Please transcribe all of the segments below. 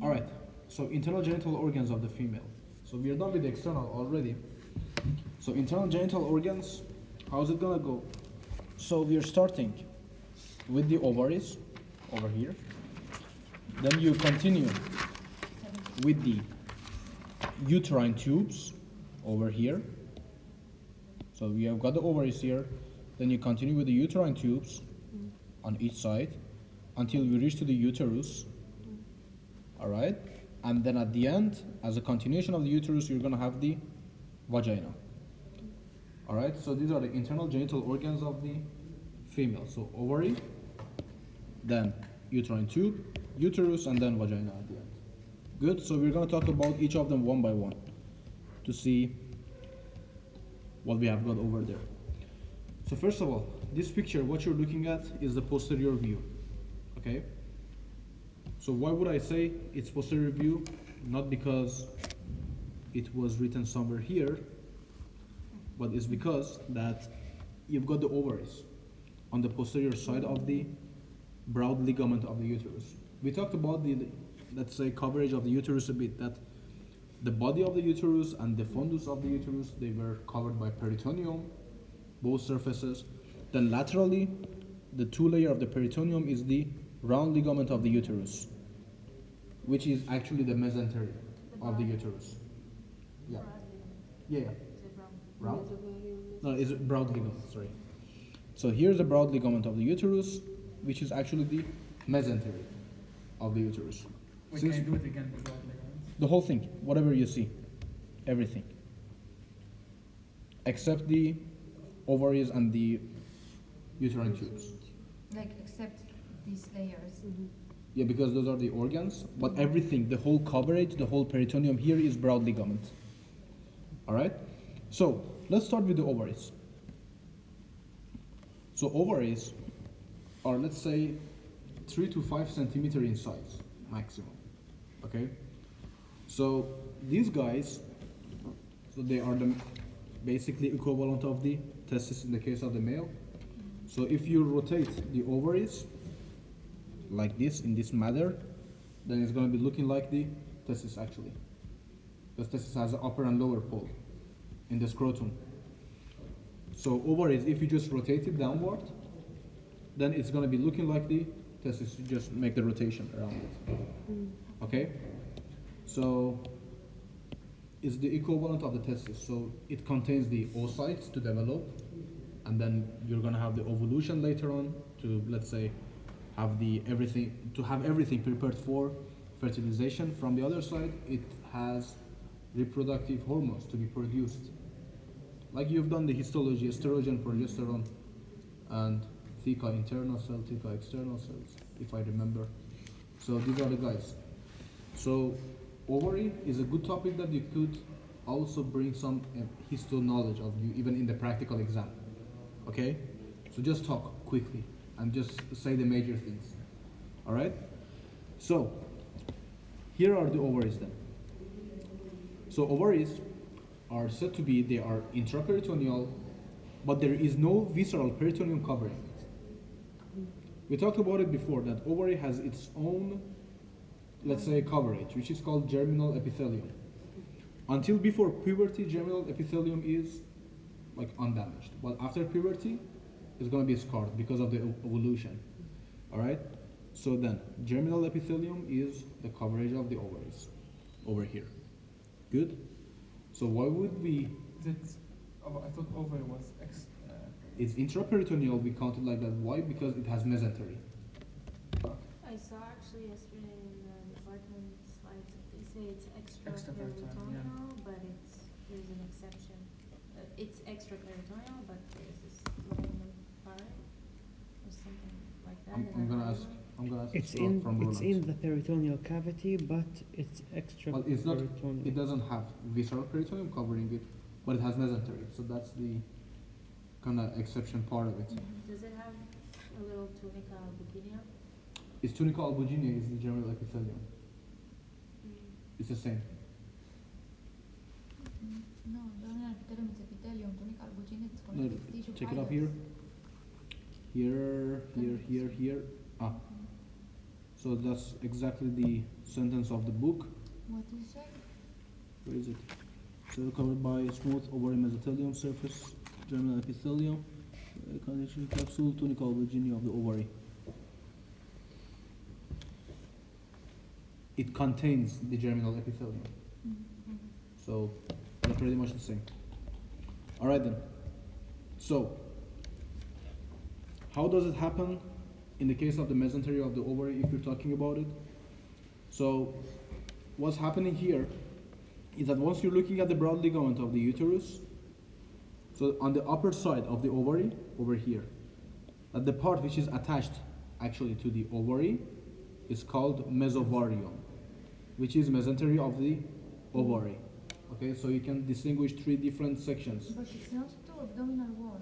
All right. So internal genital organs of the female. So we are done with the external already. So internal genital organs, how's it gonna go? So we are starting with the ovaries over here. Then you continue with the uterine tubes over here. So we have got the ovaries here. Then you continue with the uterine tubes on each side until we reach to the uterus. All right. And then at the end, as a continuation of the uterus, you're gonna have the vagina. All right. So these are the internal genital organs of the female. So ovary, then uterine tube, uterus, and then vagina at the end. Good. So we're gonna talk about each of them one by one to see what we have got over there. So first of all, this picture, what you're looking at is the posterior view. Okay. So why would I say it's posterior view? Not because it was written somewhere here, but it's because that you've got the ovaries on the posterior side of the broad ligament of the uterus. We talked about the, let's say, coverage of the uterus a bit, that the body of the uterus and the fundus of the uterus, they were covered by peritoneum, both surfaces. Then laterally, the two layer of the peritoneum is the round ligament of the uterus, which is actually the mesentery of the uterus. Yeah. Yeah, yeah. Round? No, it's a broad ligament, sorry. So here's the broad ligament of the uterus, which is actually the mesentery of the uterus. Wait, can you do it again? The broad ligaments? The whole thing, whatever you see, everything. Except the ovaries and the uterine tubes. Like, except these layers. Yeah, because those are the organs, but everything, the whole coverage, the whole peritoneum here is broad ligament. All right? So, let's start with the ovaries. So ovaries are, let's say, 3 to 5 centimeter in size, maximum. Okay? So, these guys, so they are the basically equivalent of the testis in the case of the male. So if you rotate the ovaries like this, in this manner, then it's going to be looking like the testis actually. Because testis has an upper and lower pole in the scrotum. So ovaries, if you just rotate it downward, then it's going to be looking like the testis. You just make the rotation around it. Okay? So it's the equivalent of the testis. So it contains the oocytes to develop, and then you're going to have the ovulation later on to, let's say, have everything prepared for fertilization. From the other side, it has reproductive hormones to be produced. Like you've done the histology, estrogen, progesterone, and theca internal cell, theca external cells, if I remember. So these are the guys. So ovary is a good topic that you could also bring some histo knowledge of you, even in the practical exam. Okay? So just talk quickly and just say the major things. All right? So here are the ovaries then. So ovaries are said to be, they are intraperitoneal, but there is no visceral peritoneum covering it. We talked about it before, that ovary has its own, let's say, coverage, which is called germinal epithelium. Until before puberty, germinal epithelium is like undamaged, but after puberty, it's going to be scarred because of the evolution. All right? So then, germinal epithelium is the coverage of the ovaries over here. Good? So why would we? I thought ovary was It's intraperitoneal, we count it like that. Why? Because it has mesentery. I saw actually yesterday in the department slides, they say it's Extraperitoneal, extraperitoneal, but there's an exception. It's extraperitoneal, but there's this long part or something like that. I'm gonna ask It's from it's Roland. in the peritoneal cavity, but it's extra But it's not. peritoneal. It doesn't have visceral peritoneum covering it, but it has mesentery. So that's the kind of exception part of it. Does it have a little tunica albuginea? Its tunica albuginea is the germinal epithelium. It's the same. No, germinal epithelium is epithelium, tunica albuginea is No, connective tissue check it up fibers. here. Here. Ah. So that's exactly the sentence of the book. What do you say? Where is it? Cell covered by smooth ovary mesothelium surface, germinal epithelium, condition capsule, tunica or Virginia of the ovary. It contains the germinal epithelium. Mm-hmm. So they're pretty much the same. Alright then. So how does it happen in the case of the mesentery of the ovary if you're talking about it? So what's happening here is that once you're looking at the broad ligament of the uterus, so on the upper side of the ovary, over here, that the part which is attached actually to the ovary is called mesovarium, which is mesentery of the ovary. Okay, so you can distinguish three different sections. But it's not to abdominal wall.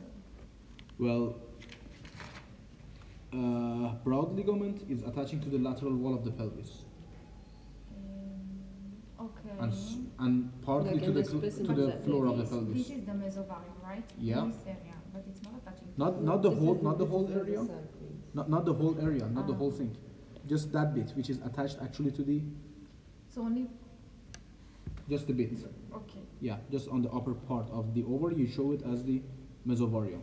Well, broad ligament is attaching to the lateral wall of the pelvis, Okay. and partly Like to in the this person to the exactly. floor of the This pelvis. is the mesovarium, right? Yeah. This area, but it's not attaching. to Not the This whole is- not the this whole is where the area, sac is. not the whole area, not the Ah. whole thing, just that bit which is attached actually to the So only just the bit. okay. Yeah, just on the upper part of the ovary, you show it as the mesovarium.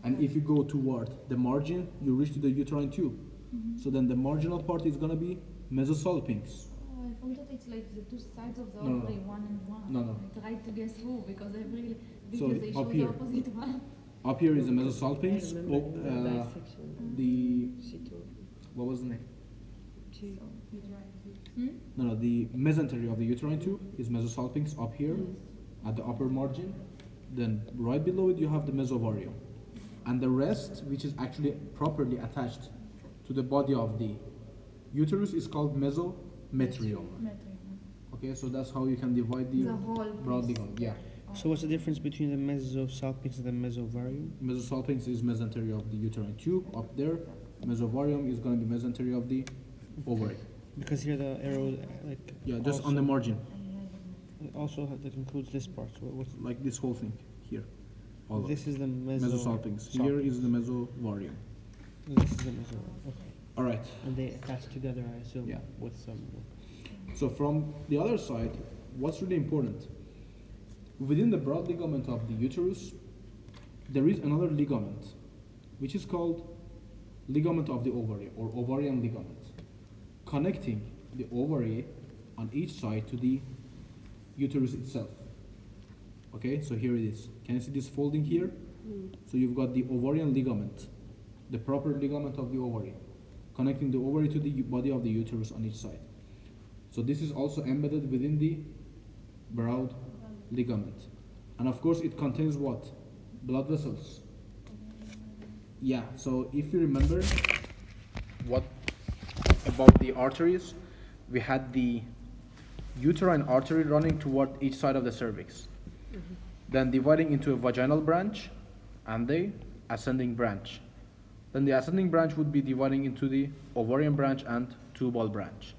And Okay. if you go toward the margin, you reach to the uterine tube. Mhm. So then the marginal part is gonna be mesosalpinx. Oh, I thought that it's like the two sides of the No, no, ovary, no. one and one. No, no. I tried to guess who because I really So because they up show the here. opposite one. Up here is the I mesosalpinx. remember the dissection. The She told me. what was the name? She- Hmm? No, the mesentery of the uterine tube is mesosalpinx up here at the upper margin. Then right below it you have the mesovarium, and the rest, which is actually properly attached to the body of the uterus, is called mesometrium. Metrium. Okay, so that's how you can divide the The whole broad piece. ligament. Yeah, So what's the difference between the mesosalpinx and the mesovarium? mesosalpinx is mesentery of the uterine tube up there. Mesovarium is going to be mesentery of the ovary. Because here the arrow, like. Yeah, just on the margin, Also, that includes this part. So what's like this whole thing here. All of this it. is the Mesosalpinx. Here is the mesovarium. This is the mesovarium. Okay. All right. And they attach together, I assume, Yeah. with some. So from the other side, what's really important? Within the broad ligament of the uterus, there is another ligament, which is called ligament of the ovary or ovarian ligament, connecting the ovary on each side to the uterus itself. Okay, so here it is. Can you see this folding here? So you've got the ovarian ligament, the proper ligament of the ovary, connecting the ovary to the body of the uterus on each side. So this is also embedded within the broad ligament. And of course it contains what? Blood vessels. Yeah, so if you remember what about the arteries, we had the uterine artery running toward each side of the cervix, then dividing into a vaginal branch and the ascending branch. Then the ascending branch would be dividing into the ovarian branch and tubal branch.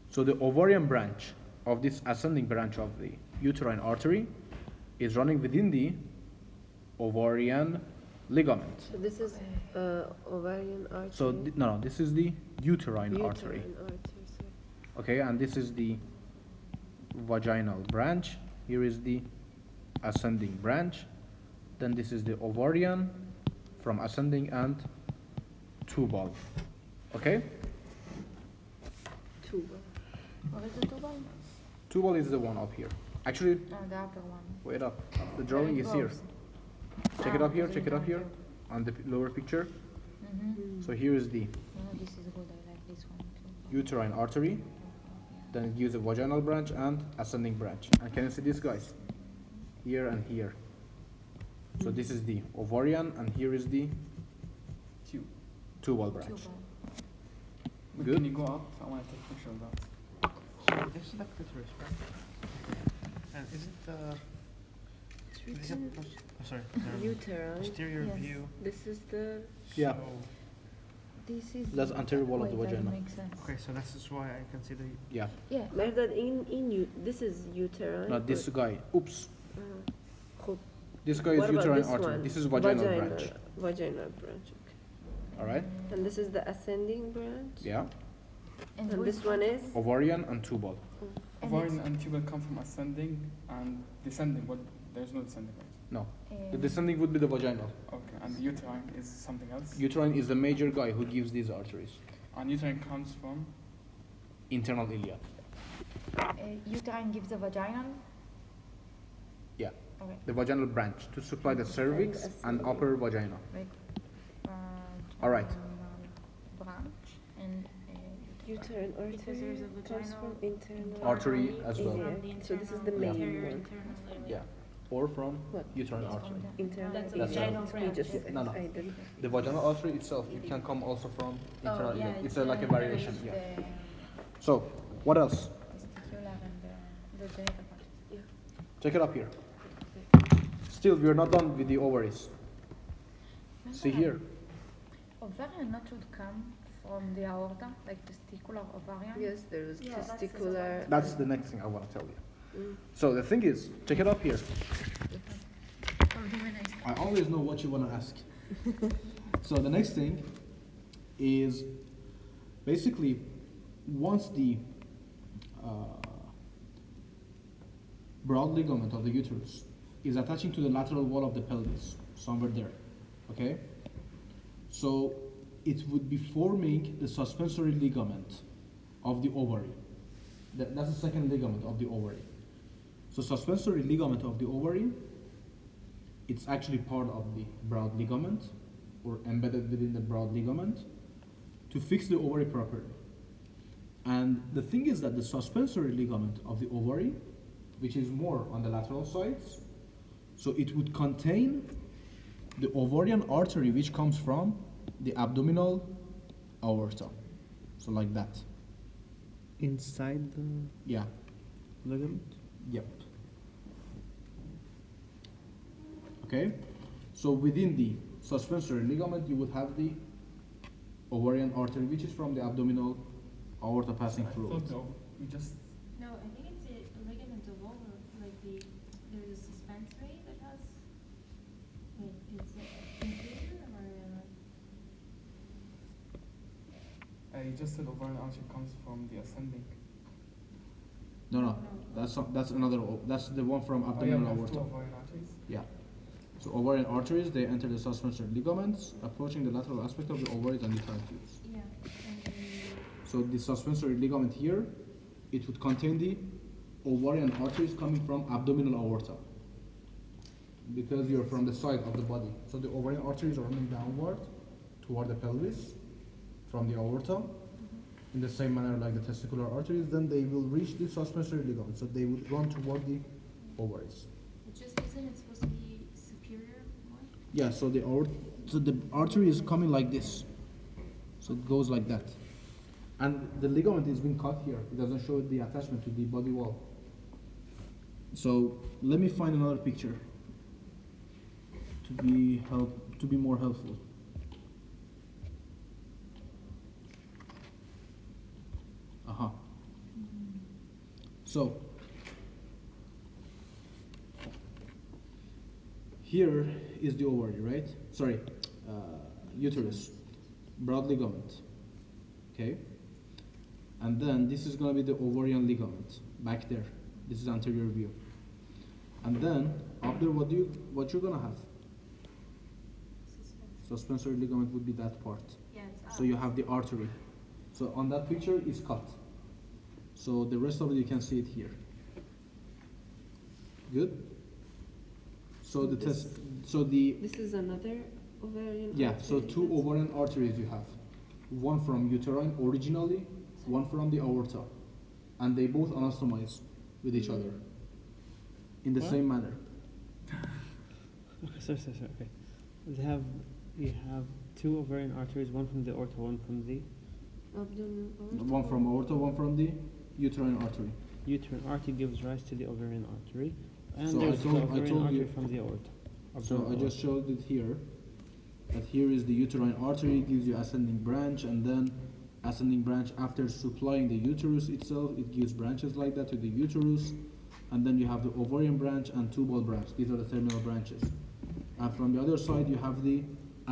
So the ovarian branch of this ascending branch of the uterine artery is running within the ovarian ligament. So this is ovarian artery. So no, this is the uterine artery. Uterine artery, sorry. Okay, and this is the vaginal branch. Here is the ascending branch. Then this is the ovarian from ascending and tubal. Okay? Tuba. What is the tubal? Tubal is the one up here. Actually, The upper one. wait up. The drawing is here. Check it up here, check it up here on the lower picture. Mm-hmm. So here is the No, this is good. I like this one too. uterine artery. Then it gives a vaginal branch and ascending branch. And can you see this, guys? Here and here. So this is the ovarian and here is the Tube. tubal branch. Tubal. But Good. Can you go up? I want to take a picture of that. This is the clitoris, right? And is it It's is it written sorry, uterine. posterior Yes. view? This is the Yeah. So, This is. That's anterior wall of the Wait, that vagina. makes sense. okay, so this is why I can see the. Yeah. Yeah. Mehrdad in you. This is uterine. Now this guy. Oops. خب. This guy is What about uterine this artery. one? This is vaginal branch. Vaginal branch. Okay. Alright? And this is the ascending branch. Yeah. And And who this one is? Ovarian and tubal. And Ovarian it's, and tubal come from ascending and descending. What? There's no descending, right? No. The um, descending would be the vaginal. Okay. And the uterine is something else. Uterine is the major guy who gives these arteries. And uterine comes from. Internal ilia. uterine gives the vaginal. Yeah. Okay. The vaginal branch to supply the cervix and upper vagina. Uh, All right. Branch and Uterine artery Because there's a comes vaginal from internal Artery as well. ilia. From the So this is the internal- main interior one. internal area. Yeah. Or from What? uterine Yes, artery. from the- Internal That's a That's vaginal right. We branch. just No, no. decided. The vaginal artery itself, it can come also from internal Oh, yeah, ilia. It's like a variation. it's Yeah. the So, what else? testicular and the genital part. Check it up here. Still, we are not done with the ovaries. See here. Ovarian not should come from the aorta, like testicular ovarian. Yes, there is Yeah, that's the testicular. That's the next thing I want to tell you. Mm. So the thing is, check it up here. Or humanized. I always know what you want to ask. So the next thing is basically once the broad ligament of the uterus is attaching to the lateral wall of the pelvis, somewhere there, okay? So it would be forming the suspensory ligament of the ovary. That's the second ligament of the ovary. So suspensory ligament of the ovary, it's actually part of the broad ligament or embedded within the broad ligament to fix the ovary properly. And the thing is that the suspensory ligament of the ovary, which is more on the lateral sides, so it would contain the ovarian artery which comes from the abdominal aorta. So like that. Inside the Yeah. ligament? Yep. Okay? So within the suspensory ligament, you would have the ovarian artery, which is from the abdominal aorta passing I through thought it. no, we just. No, I think it's a ligament of over, like there's a suspensory that has, wait, it's inferior or? You just said ovarian artery comes from the ascending. No, that's another. That's the one from Oh, yeah, abdominal we have two aorta. ovarian arteries. Yeah. So ovarian arteries, they enter the suspensory ligaments, approaching the lateral aspect of the ovaries and uterine tubes. Yeah, and So the suspensory ligament here, it would contain the ovarian arteries coming from abdominal aorta. Because you're from the side of the body. So the ovarian arteries are running downward toward the pelvis from the aorta. In the same manner like the testicular arteries, then they will reach the suspensory ligament. So they would run toward the ovaries. it just, isn't it supposed to be superior more? Yeah, so the artery is coming like this. So it goes like that. And the ligament is being cut here. It doesn't show the attachment to the body wall. So let me find another picture to be more helpful. Aha. So here is the ovary, right? Sorry, uterus, broad ligament. Okay, and then this is gonna be the ovarian ligament back there. This is anterior view, and then up there, what you're gonna have? Suspensory ligament would be that part. Yeah, it's So you have the artery. So on that picture, it's cut. So the rest of it, you can see it here. Good. So the test. So the This is another ovarian. yeah. So artery. two ovarian arteries you have. One from uterine originally, one from the aorta, and they both anastomize with each other in the What? same manner. Okay, sorry. Okay. You have two ovarian arteries, one from the aorta, one from the Abdominal aorta. One from aorta, one from the uterine artery. uterine artery gives rise to the ovarian artery, and So I there's the told ovarian artery you- from the aorta. So I Abdominal just showed it here. That here is the uterine artery, gives you ascending branch, and then ascending branch after supplying the uterus itself, it gives branches like that to the uterus, and then you have the ovarian branch and tubal branch. These are the terminal branches. And from the other side, you have the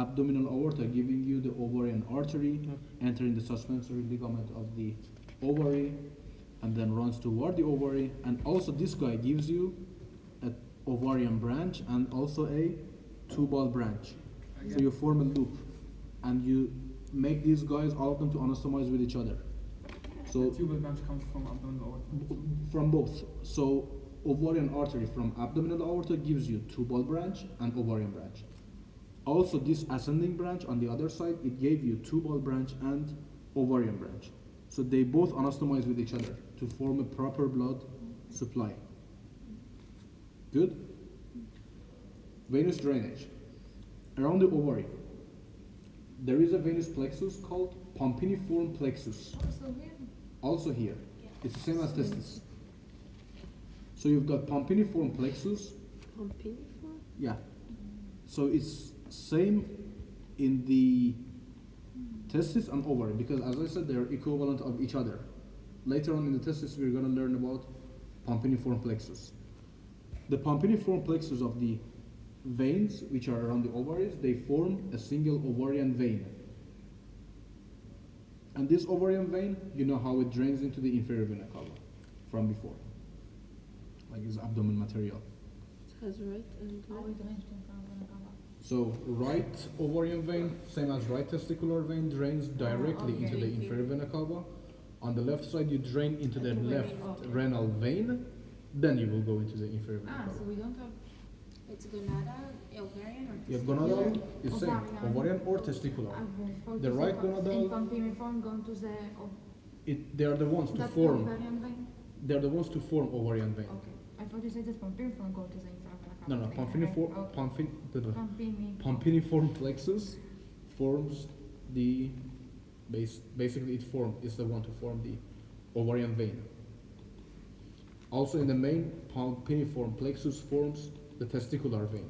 abdominal aorta, giving you the ovarian artery, Okay. entering the suspensory ligament of the ovary, and then runs toward the ovary. And also, this guy gives you a ovarian branch and also a tubal branch. So you form a loop, and you make these guys, all of them, to anastomize with each other. So The tubal branch comes from abdominal aorta. from both. So ovarian artery from abdominal aorta gives you tubal branch and ovarian branch. Also, this ascending branch on the other side, it gave you tubal branch and ovarian branch. So they both anastomize with each other to form a proper blood supply. Good? Venous drainage. Around the ovary, there is a venous plexus called Pompiniform plexus. Also here? Also here. Yeah. It's the same as testis. So you've got Pompiniform plexus. Pompiniform? Yeah. So it's same in the testis and ovary, because as I said, they're equivalent of each other. Later on in the testis, we're going to learn about Pompiniform plexus. The Pompiniform plexus of the veins, which are around the ovaries, they form a single ovarian vein. And this ovarian vein, you know how it drains into the inferior vena cava from before. Like it's abdomen material. It has right and How left. it drains in front of the cover. So right ovarian vein, same as right testicular vein, drains directly okay. into the inferior vena cava. On the left side, you drain into the Into the left vein. renal vein. Then you will go into the inferior vena Ah, cava. so we don't have. It's gonadal, ovarian, or Your testicular? gonadal is same, Ovarian. ovarian or testicular. The right gonadal- In Pompiniform going to the. They are the ones to That's the form. ovarian vein? They are the ones to form ovarian vein. Okay. I thought you said that Pompiniform go to the inferior vena cava. No, no, Okay. Pompini. Pompiniform plexus forms the basically it's the one to form the ovarian vein. Also in the main, Pompiniform plexus forms the testicular vein.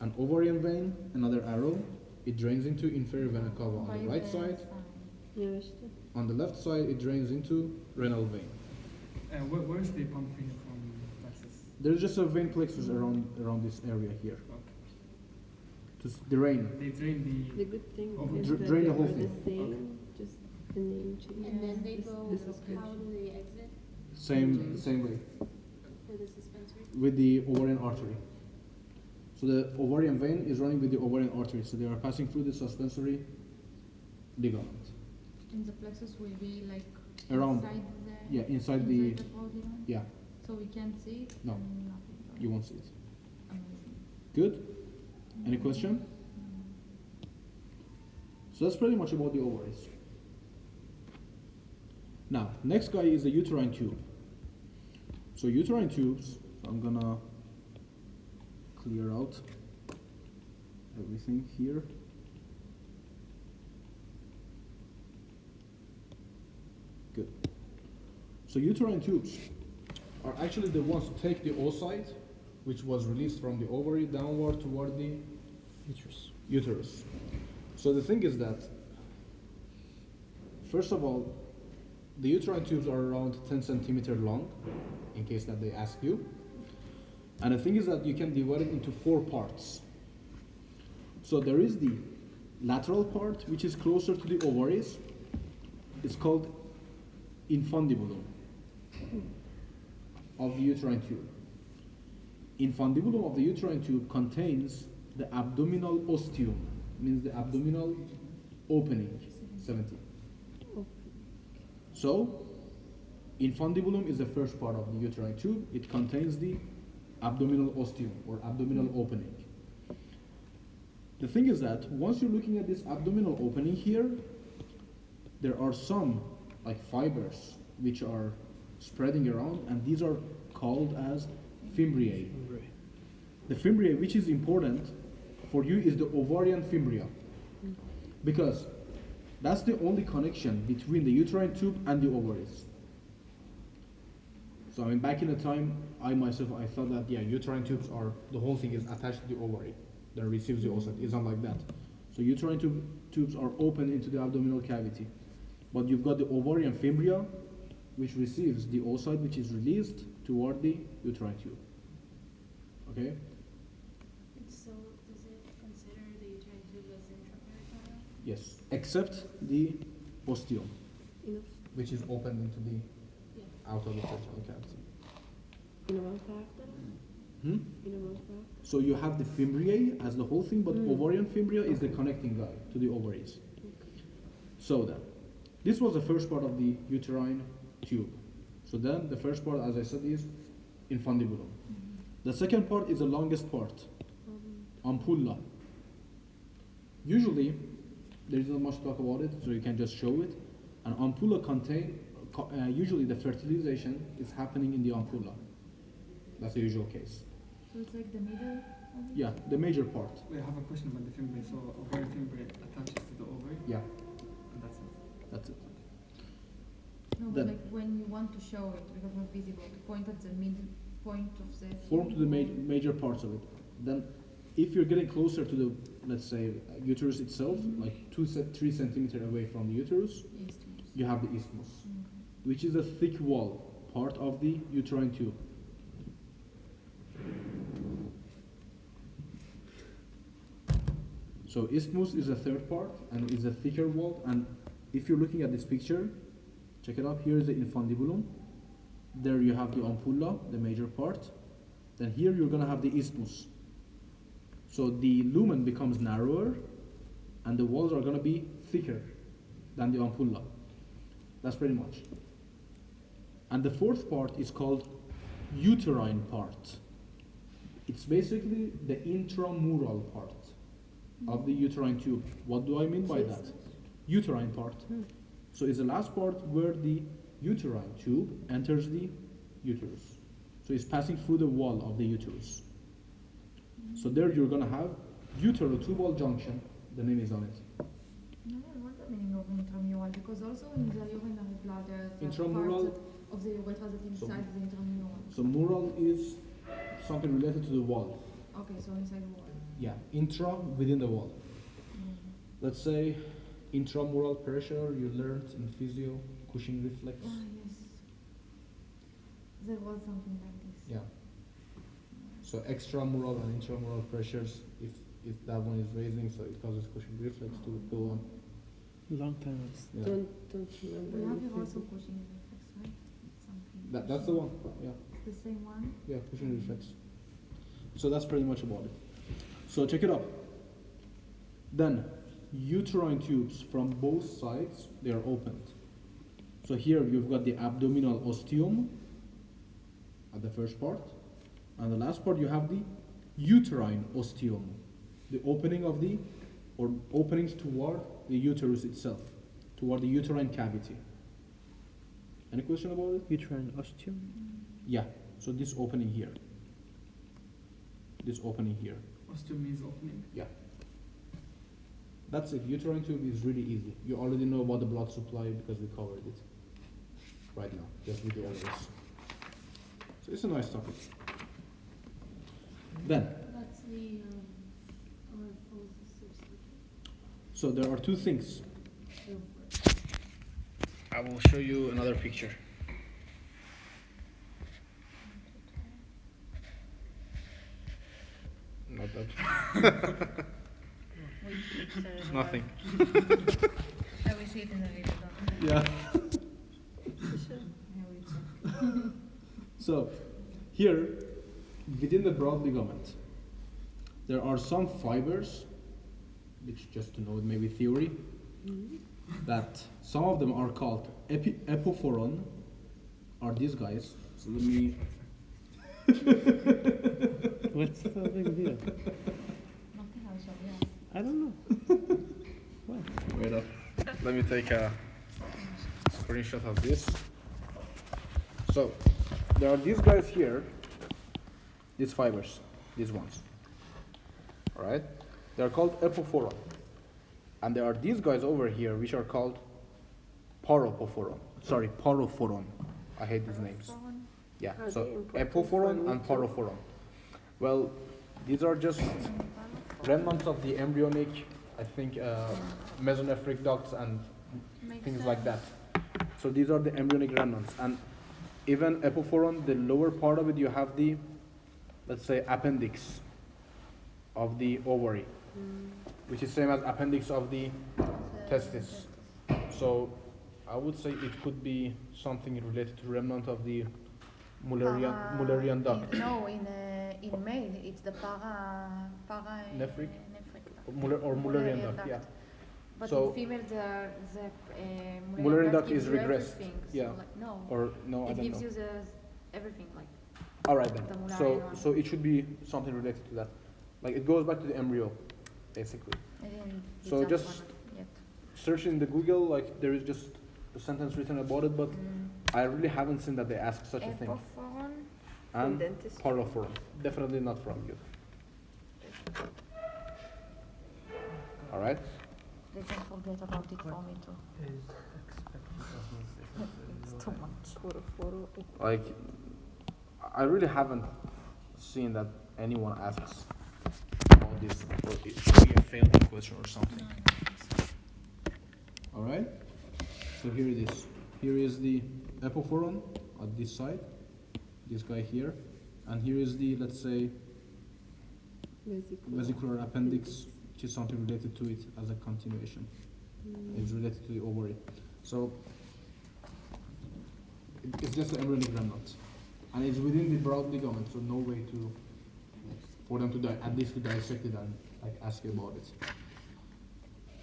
An ovarian vein, another arrow, it drains into inferior vena cava on the right side. Yeah, resztę. On the left side, it drains into renal vein. Where's the pompiniform plexus? There's just a vein plexus around this area here Okay. to drain. They drain The good thing Oh, is dra- that drain they the whole are the thing. same, just the name change. And then they This- go, this is good. how do they exit Same way for the suspensory? with the ovarian artery. So the ovarian vein is running with the ovarian artery, so they are passing through the suspensory ligament. And the plexus will be like Around, inside the. yeah, inside the, podium. yeah, So we can't see it. No. And nothing. you won't see it. Amazing. Good? Any question? So that's pretty much about the ovaries. Now, next guy is the uterine tube. So uterine tubes, I'm gonna clear out everything here. Good. So uterine tubes are actually the ones to take the oocyte, which was released from the ovary downward toward the uterus. So the thing is that, first of all, the uterine tubes are around 10 centimeter long, in case that they ask you. And the thing is that you can divide it into 4 parts. So there is the lateral part, which is closer to the ovaries. It's called infundibulum of the uterine tube. Infundibulum of the uterine tube contains the abdominal ostium, means the abdominal opening, 70. So, infundibulum is the first part of the uterine tube. It contains the abdominal ostium or abdominal opening. The thing is that once you're looking at this abdominal opening here, there are some like fibers which are spreading around, and these are called as fimbriae. The fimbriae, which is important for you, is the ovarian fimbria, because that's the only connection between the uterine tube and the ovaries. So I mean, back in the time, I thought that uterine tubes are, the whole thing is attached to the ovary that receives the oocyte. It's not like that. So uterine tubes are open into the abdominal cavity, but you've got the ovarian fimbria, which receives the oocyte, which is released toward the uterine tube. Okay. So does it consider the uterine Yes, except the ostium, Enough. which is opened into the Yeah. out of the peritoneal cavity. Inom fakta. Hmm? Inom fakta. So you have the fimbriae as the whole thing, but Mm. ovarian fimbria is the connecting guy to the ovaries. Okay. So then, this was the first part of the uterine tube. So then the first part, as I said, is infundibulum. The second part is the longest part, ampulla. Usually, there is not much talk about it, so you can just show it. An ampulla usually the fertilization is happening in the ampulla. That's the usual case. So it's like the middle of it? Yeah, the major part. We have a question about the fimbriae. So ovarian fimbriae attaches to the ovary, Yeah, and that's it. that's it. No, Then- but like when you want to show it, because not visible, to point at the middle point of the Form to the fimbriae. major parts of it. Then, if you're getting closer to the, let's say, uterus itself, like 3 centimeter away from the uterus, Isthmus. you have the isthmus, Okay. which is a thick wall part of the uterine tube. So isthmus is the third part and is a thicker wall. And if you're looking at this picture, check it out. Here is the infundibulum. There you have the ampulla, the major part. Then here you're gonna have the isthmus. So the lumen becomes narrower, and the walls are gonna be thicker than the ampulla. That's pretty much. And the fourth part is called uterine part. It's basically the intramural part of the uterine tube. What do I mean by that? Uterine part. So it's the last part where the uterine tube enters the uterus. So it's passing through the wall of the uterus. So there you're gonna have uterotubal junction. The name is on it. No, what's the meaning of intramural? Because also in the urinary bladder, the Intramural- part of the urethra that inside the intramural. So mural is something related to the wall. Okay, so inside the wall. Yeah, intra within the wall. Let's say intramural pressure you learned in physio, Cushing reflex. Ah, yes. There was something like this. Yeah. So extramural and intramural pressures, if that one is raising, so it causes Cushing reflex to go on. Long time. Yeah. Don't remember. We have any here also physics. Cushing reflex, right? Something. That's the one. Yeah. It's the same one. Yeah, Cushing reflex. So that's pretty much about it. So check it out. Then uterine tubes from both sides, they are opened. So here you've got the abdominal ostium at the first part, and the last part you have the uterine ostium, the opening of the, or openings toward the uterus itself, toward the uterine cavity. Any question about it? Uterine ostium. Yeah, so this opening here. This opening here. Ostium means opening. Yeah. That's it. Uterine tube is really easy. You already know about the blood supply because we covered it right now. Just with the others. So it's a nice topic. Then, That's the orthosis or something. so there are two things. Go for it. I will show you another picture. Not that. Nothing. I will see it in the video. Don't Yeah. Here we check. So, here, within the broad ligament, there are some fibers, which just to know maybe theory, that some of them are called epophoron, are these guys. So let me, What's the big deal? Nothing, I'll show you. I don't know. What? wait up, let me take a screenshot of this. So, there are these guys here, these fibers, these ones, alright? They are called epophoron. And there are these guys over here, which are called paropophoron. Sorry, parophoron. I hate these names. Yeah, Are so they important epophoron for and me too? parophoron. Well, these are just remnants of the embryonic, I think, mesonephric ducts and Makes things like sense. that. So these are the embryonic remnants. And even epophoron, the lower part of it, you have the, let's say, appendix of the ovary, which is same as appendix of the testis. So I would say it could be something related to remnant of the Mullerian duct. No, in male, it's the Nephric? nephric duct. Or Mullerian duct, yeah. But So- in female, the Mullerian duct gives is you regressed, everything, yeah. So like, no, Or no, I it don't gives know. you everything, like. All right the then. Mullerian one. So it should be something related to that. Like it goes back to the embryo, basically. I didn't So read that just- one yet. Search in the Google, like there is just a sentence written about it, but I really haven't seen that they ask such a thing. Epophoron. And dentist. parlophone, definitely not from you. All right. They can forget about it for me too. It's too much. Like, I really haven't seen that anyone asks about this, or it should be a failing question or something. All right. So here it is. Here is the epophoron at this side, this guy here, and here is the, let's say, vesicular appendix, which is something related to it as a continuation. It's related to the ovary. So it's just an embryonic remnant, and it's within the broad ligament, so no way to for them to at least to dissect it and like ask you about it.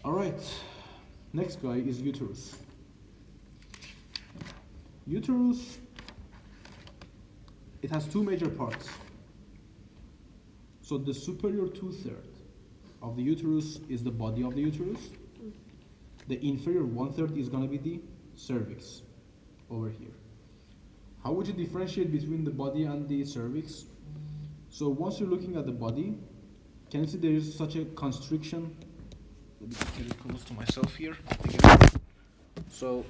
All right, next guy is uterus. Uterus, it has two major parts. So the superior 2/3 of the uterus is the body of the uterus. The inferior 1/3 is gonna be the cervix over here. How would you differentiate between the body and the cervix? So once you're looking at the body, can you see there is such a constriction? Let me just get it close to myself here. So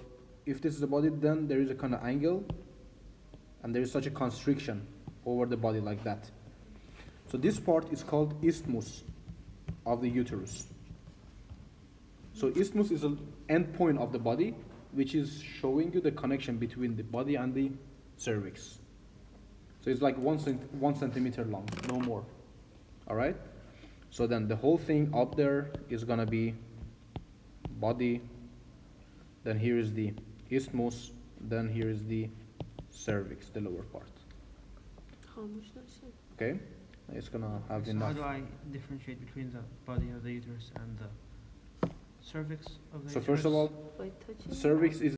if this is the body, then there is a kind of angle, and there is such a constriction over the body like that. So this part is called isthmus of the uterus. So isthmus is an end point of the body, which is showing you the connection between the body and the cervix. So it's like 1 centimeter long, no more. All right. So then the whole thing up there is gonna be body. Then here is the isthmus. Then here is the cervix, the lower part. Okay. It's gonna have So enough. how do I differentiate between the body of the uterus and the cervix of the So uterus? first of all, By touching. cervix is